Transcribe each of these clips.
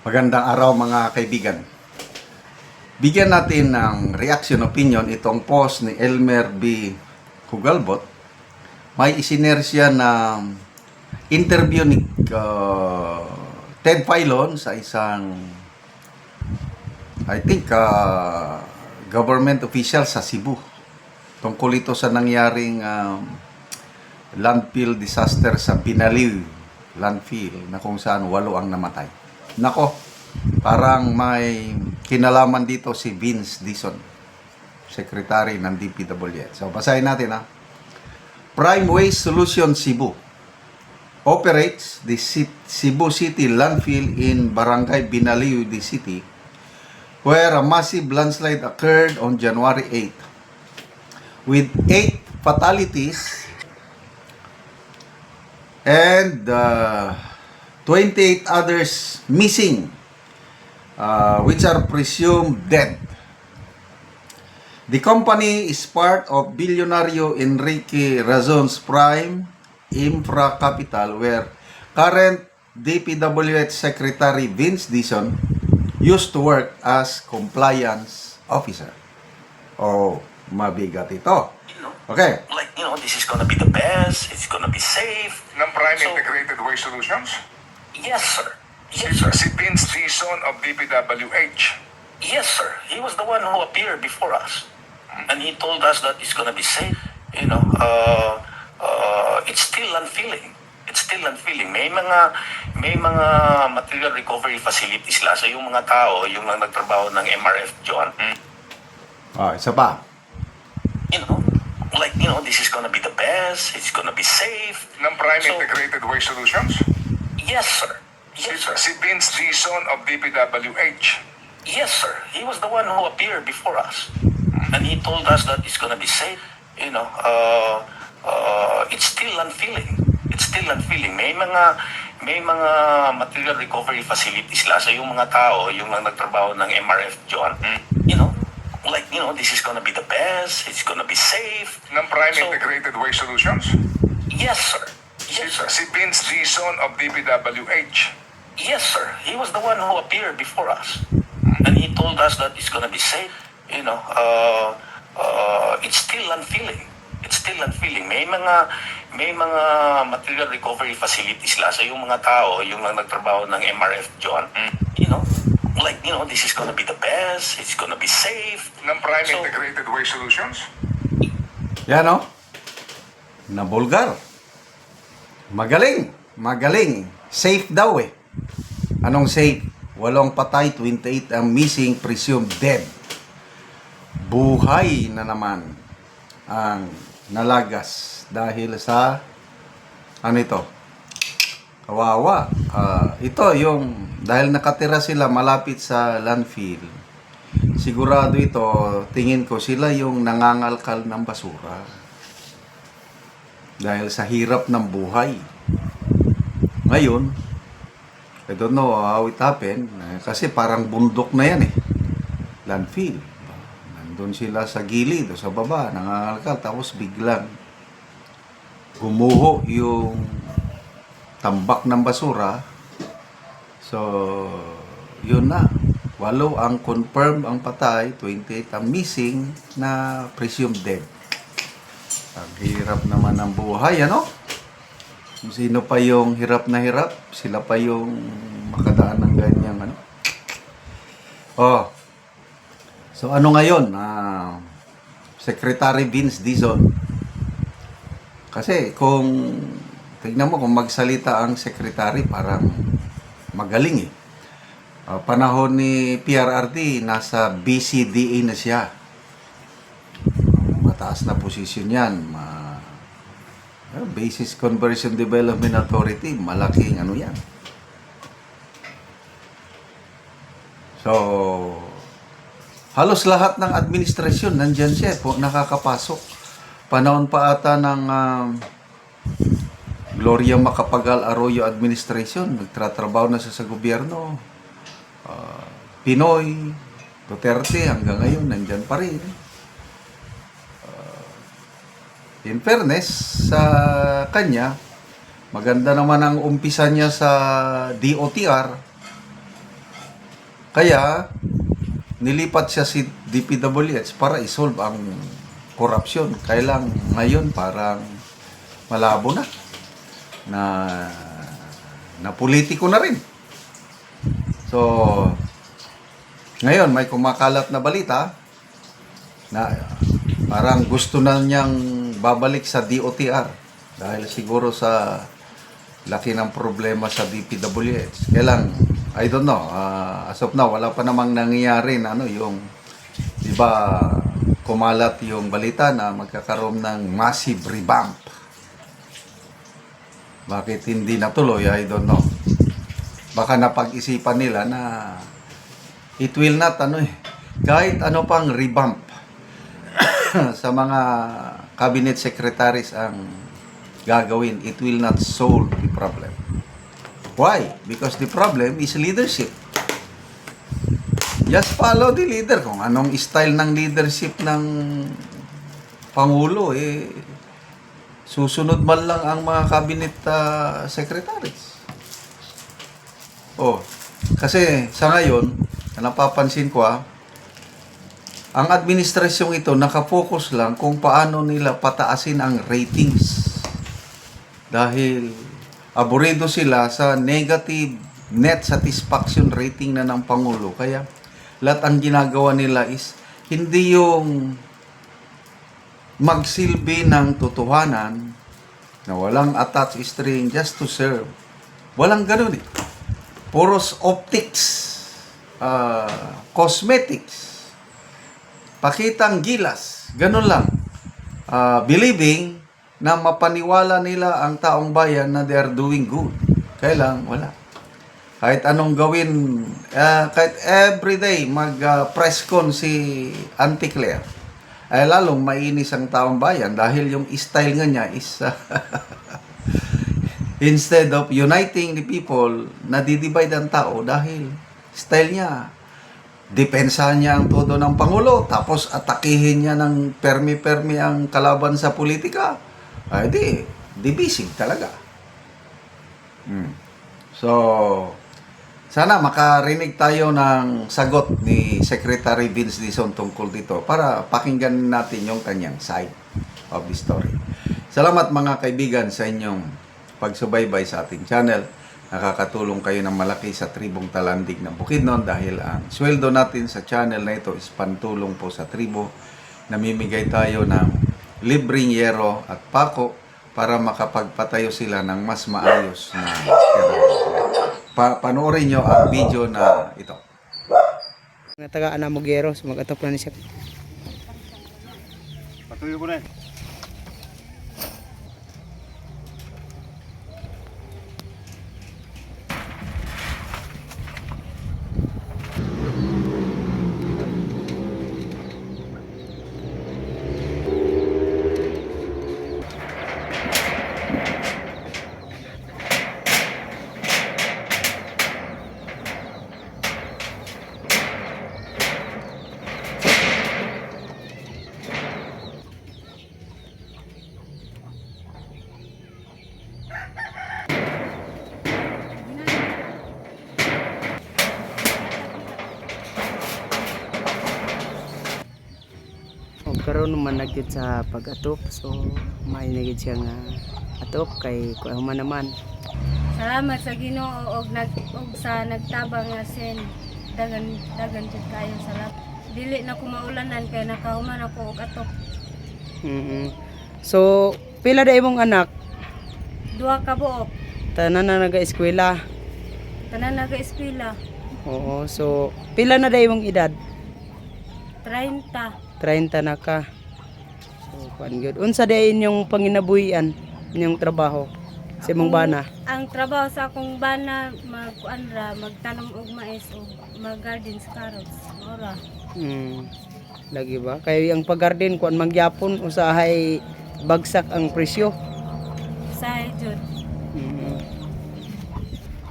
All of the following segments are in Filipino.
Magandang araw mga kaibigan. Bigyan natin ng reaction opinion itong post ni Elmer B. Hugalbot. May isinare siya na interview ni Ted Filon sa isang government official sa Cebu. Tungkol ito sa nangyaring landfill disaster sa Binaliw landfill na kung saan 8 ang namatay. Nako, parang may kinalaman dito si Vince Dizon, Secretary ng DPWH. So, basahin natin ha. Prime Waste Solution Cebu operates the Cebu City landfill in Barangay Binaliw City, where a massive landslide occurred on January 8, with 8 fatalities and 28 others missing, which are presumed dead. The company is part of billionaire Enrique Razon's Prime Infra Capital, where current DPWH Secretary Vince Dizon used to work as compliance officer. Oh, mabigat ito. Okay. This is gonna be the best, it's gonna be safe. Ng Prime Integrated Waste Solutions? Yes, sir. Yes, sir. Si Vince Dizon of DPWH. Yes, sir. He was the one who appeared before us. And he told us that it's gonna be safe. It's still unfilling. It's still unfilling. May mga material recovery facilities la. So yung mga tao, yung mga nagtrabaho ng MRF John, Isa pa. this is gonna be the best, it's gonna be safe. Ng Prime So- Integrated Waste Solutions? Yes, sir. Yes, sir. Si Vince Dizon of DPWH. Yes, sir. He was the one who appeared before us. And he told us that it's gonna be safe. It's still unfilling. It's still unfilling. May mga material recovery facilities la. So yung mga tao, yung mga nagtrabaho ng MRF John, this is gonna be the best, it's gonna be safe. Ng Prime So- Integrated Waste Solutions? Yes, sir. Yes, sir. Si Vince Dizon of DPWH. Yes, sir. He was the one who appeared before us. And he told us that it's gonna be safe. It's still unfilling. It's still unfilling. May mga material recovery facilities la. So yung mga tao, yung mga nagtrabaho ng MRF John, this is gonna be the best, it's gonna be safe. Ng Prime So- Integrated Waste Solutions? Yan o. Nabulgar. Magaling. Safe daw eh. Anong safe? 8 patay, 28 ang missing, presumed dead. Buhay na naman ang nalagas dahil sa kawawa. Ito yung dahil nakatira sila malapit sa landfill. Sigurado ito, tingin ko sila yung nangangalkal ng basura. Dahil sa hirap ng buhay. Ngayon, I don't know how it happened. Kasi parang bundok na yan eh. Landfill. Nandun sila sa gilid o sa baba, nangangalkal. Tapos biglang gumuho yung tambak ng basura. So, yun na. 8 ang confirmed ang patay, 28 ang missing na presumed dead. Ang hirap naman ng buhay, ano? Kung sino pa yung hirap na hirap, sila pa yung makadaan ng ganyang, ano? So ano ngayon? Secretary Vince Dizon. Kasi kung, tignan mo kung magsalita ang secretary, parang magaling eh. Panahon ni PRRD, nasa BCDA na siya. Mataas na posisyon yan. Basis Conversion Development Authority, malaking yan. So, halos lahat ng administrasyon nandyan siya po, nakakapasok. Panahon pa ata ng Gloria Macapagal Arroyo administration, nagtratrabaho na siya sa gobyerno. Pinoy, Duterte, hanggang ngayon nandyan pa rin. In fairness sa kanya, maganda naman ang umpisa niya sa DOTR. Kaya, nilipat siya si DPWH para isolve ang korupsyon. Kaya lang ngayon parang malabo na politiko na rin. So, ngayon may kumakalat na balita na parang gusto na niyang babalik sa DOTR dahil siguro sa laki ng problema sa DPWH. Kaya lang, I don't know, as of now, wala pa namang nangyayari na yung, di ba, kumalat yung balita na magkakaroon ng massive revamp. Bakit hindi natuloy? I don't know. Baka napag-isipan nila na it will not, kahit ano pang revamp sa mga cabinet secretaries ang gagawin, it will not solve the problem. Why? Because the problem is leadership. Just follow the leader. Kung anong style ng leadership ng Pangulo, susunod man lang ang mga cabinet secretaries. Kasi sa ngayon, napapansin ko ang administrasyong ito nakafocus lang kung paano nila pataasin ang ratings. Dahil aburido sila sa negative net satisfaction rating na ng Pangulo. Kaya lahat ang ginagawa nila is hindi yung magsilbi ng totohanan na walang attached string just to serve. Walang ganun eh. Puros optics, cosmetics, pakitang gilas, ganun lang. Believing na mapaniwala nila ang taong bayan na they are doing good. Kaya lang, wala. Kahit anong gawin, kahit everyday mag-press con si Auntie Claire, ay lalong mainis ang taong bayan dahil yung style nga niya is instead of uniting the people, nadidivide ang tao dahil style niya. Depensahan niya ang todo ng Pangulo, tapos atakihin niya ng permi-permi ang kalaban sa politika. Ay dibisig talaga. So, sana makarinig tayo ng sagot ni Secretary Vince Dizon tungkol dito para pakinggan natin yung kanyang side of the story. Salamat mga kaibigan sa inyong pagsubaybay sa ating channel. Nakakatulong kayo ng malaki sa tribong Talandig ng Bukidnon dahil ang sweldo natin sa channel na ito is pantulong po sa tribo. Namimigay tayo ng libreng yero at pako para makapagpatayo sila ng mas maayos na panoorin nyo ang video na ito. Taga Anamugero, sumagatop na ni siya. Patuloy ko na eh. Karon naman nagkit sa pag-atop, so may nagkit siya nga atop kay kuha man naman. Salamat sa Ginoo og sa nagtabang nga sen dagan jud kayo salamat. Dili na ko maulanan kay nakahuman ako og atop. So pila da imong anak? Duha ka buok. Tanan na naga-eskwela. Tanan naga-eskwela. Oo, so pila na da imong edad? 30. 30 na ka. So kuan gyud. Unsa da inyong panginabuhian inyong trabaho sa imong bana? Ang trabaho sa akong bana magtanom og mais og mag-garden sa carrots. Ora. Lagi ba? Kay ang pag-garden kuan mangyapon usahay bagsak ang presyo. Say jud.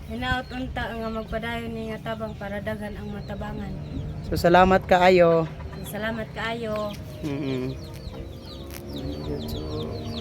Hinaot unta nga magpadayon ni nga tabang para daghan ang matabangan. So salamat kaayo. Salamat kaayo. So,